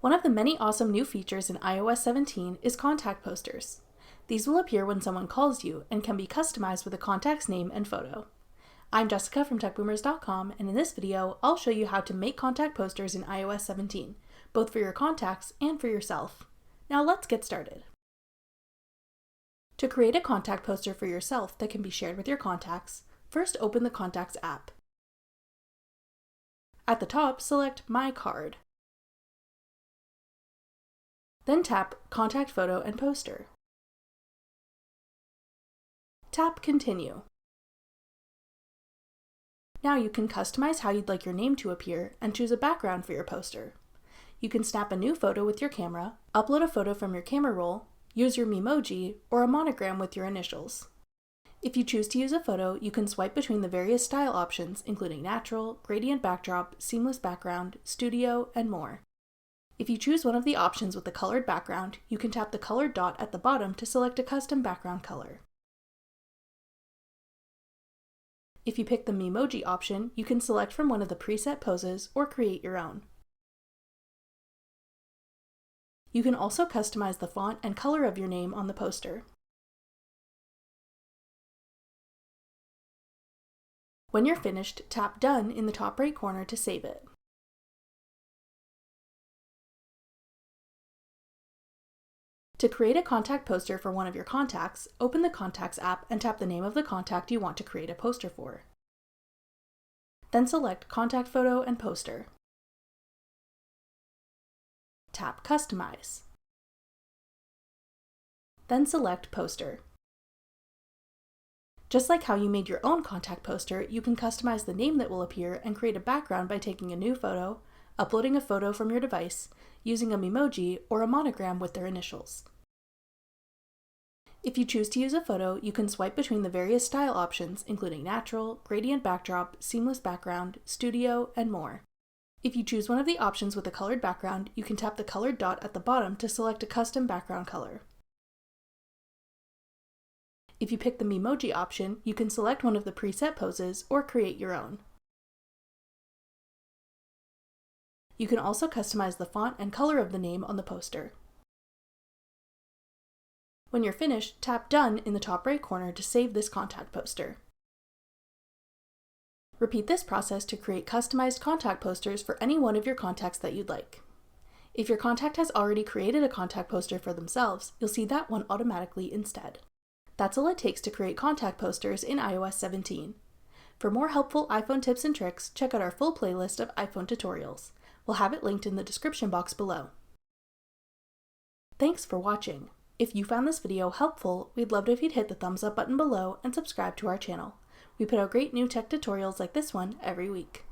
One of the many awesome new features in iOS 17 is contact posters. These will appear when someone calls you and can be customized with a contact's name and photo. I'm Jessica from techboomers.com, and in this video, I'll show you how to make contact posters in iOS 17, both for your contacts and for yourself. Now let's get started. To create a contact poster for yourself that can be shared with your contacts, first open the Contacts app. At the top, select My Card. Then tap Contact Photo and Poster. Tap Continue. Now you can customize how you'd like your name to appear and choose a background for your poster. You can snap a new photo with your camera, upload a photo from your camera roll, use your Memoji, or a monogram with your initials. If you choose to use a photo, you can swipe between the various style options, including natural, gradient backdrop, seamless background, studio, and more. If you choose one of the options with the colored background, you can tap the colored dot at the bottom to select a custom background color. If you pick the Memoji option, you can select from one of the preset poses or create your own. You can also customize the font and color of your name on the poster. When you're finished, tap Done in the top right corner to save it. To create a contact poster for one of your contacts, open the Contacts app and tap the name of the contact you want to create a poster for. Then select Contact Photo and Poster. Tap Customize. Then select Poster. Just like how you made your own contact poster, you can customize the name that will appear and create a background by taking a new photo, uploading a photo from your device, using a Memoji, or a monogram with their initials. If you choose to use a photo, you can swipe between the various style options, including natural, gradient backdrop, seamless background, studio, and more. If you choose one of the options with a colored background, you can tap the colored dot at the bottom to select a custom background color. If you pick the Memoji option, you can select one of the preset poses or create your own. You can also customize the font and color of the name on the poster. When you're finished, tap Done in the top right corner to save this contact poster. Repeat this process to create customized contact posters for any one of your contacts that you'd like. If your contact has already created a contact poster for themselves, you'll see that one automatically instead. That's all it takes to create contact posters in iOS 17. For more helpful iPhone tips and tricks, check out our full playlist of iPhone tutorials. We'll have it linked in the description box below. Thanks for watching. If you found this video helpful, we'd love it if you'd hit the thumbs up button below and subscribe to our channel. We put out great new tech tutorials like this one every week.